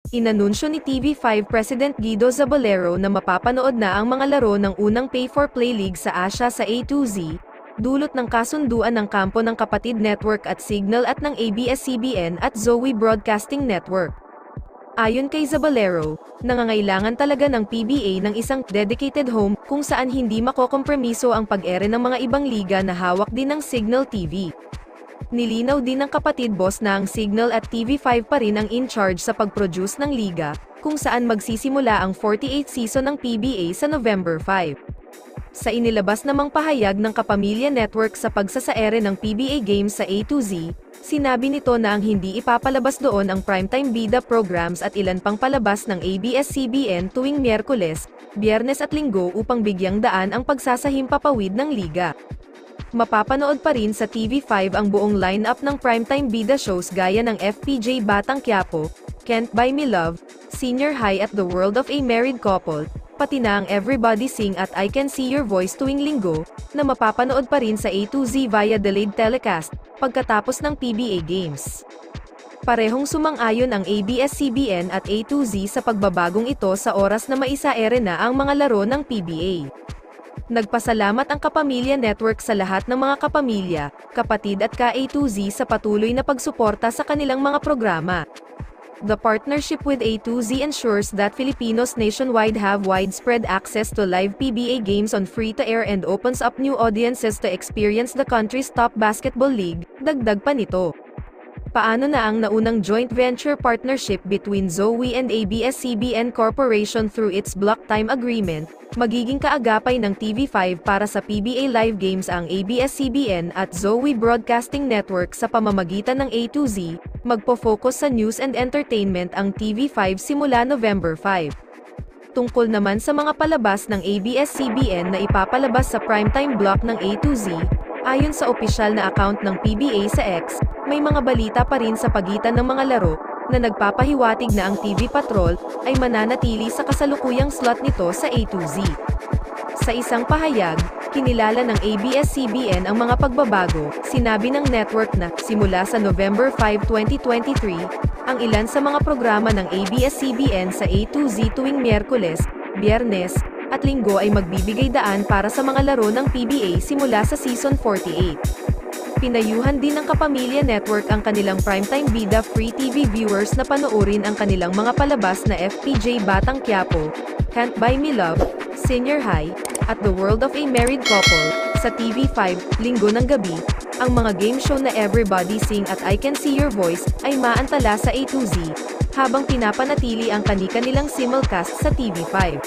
Inanunsyo ni TV5 President Guido Zabalero na mapapanood na ang mga laro ng unang Pay-for-Play League sa Asia sa A2Z, dulot ng kasunduan ng kampo ng Kapatid Network at Signal at ng ABS-CBN at Zoe Broadcasting Network. Ayon kay Zabalero, nangangailangan talaga ng PBA ng isang dedicated home kung saan hindi makokompromiso ang pag-ere ng mga ibang liga na hawak din ng Signal TV. Nilinaw din ng kapatid boss na ang Signal at TV5 pa rin ang in-charge sa pag-produce ng liga, kung saan magsisimula ang 48th season ng PBA sa November 5. Sa inilabas namang pahayag ng Kapamilya Network sa pagsasaere ng PBA games sa A2Z, sinabi nito na ang hindi ipapalabas doon ang primetime bida programs at ilan pang palabas ng ABS-CBN tuwing Miyerkules, Biyernes at Linggo upang bigyang daan ang pagsasahimpapawid ng liga. Mapapanood pa rin sa TV5 ang buong lineup ng primetime bida shows gaya ng FPJ Batang Quiapo, Can't Buy Me Love, Senior High at The World of a Married Couple, pati na ang Everybody Sing at I Can See Your Voice tuwing Linggo, na mapapanood pa rin sa A2Z via delayed telecast, pagkatapos ng PBA Games. Parehong sumang-ayon ang ABS-CBN at A2Z sa pagbabagong ito sa oras na maisaere na ang mga laro ng PBA. Nagpasalamat ang Kapamilya Network sa lahat ng mga kapamilya, kapatid at ka-A2Z sa patuloy na pagsuporta sa kanilang mga programa. The partnership with A2Z ensures that Filipinos nationwide have widespread access to live PBA games on free-to-air and opens up new audiences to experience the country's top basketball league, dagdag pa nito. Paano na ang naunang joint venture partnership between Zoe and ABS-CBN Corporation through its block time agreement, magiging kaagapay ng TV5 para sa PBA live games ang ABS-CBN at Zoe Broadcasting Network sa pamamagitan ng A2Z, magpo-focus sa news and entertainment ang TV5 simula November 5. Tungkol naman sa mga palabas ng ABS-CBN na ipapalabas sa primetime block ng A2Z, ayon sa opisyal na account ng PBA sa X, may mga balita pa rin sa pagitan ng mga laro, na nagpapahiwatig na ang TV Patrol ay mananatili sa kasalukuyang slot nito sa A2Z. Sa isang pahayag, kinilala ng ABS-CBN ang mga pagbabago, sinabi ng network na, simula sa November 5, 2023, ang ilan sa mga programa ng ABS-CBN sa A2Z tuwing Miyerkules, Biyernes, at Linggo ay magbibigay daan para sa mga laro ng PBA simula sa Season 48. Pinayuhan din ng Kapamilya Network ang kanilang primetime bida free TV viewers na panoorin ang kanilang mga palabas na FPJ Batang Quiapo, Can't Buy Me Love, Senior High, at The World of a Married Couple, sa TV5, Linggo ng gabi. Ang mga game show na Everybody Sing at I Can See Your Voice ay maantala sa A2Z, habang pinapanatili ang kani-kanilang simulcast sa TV5.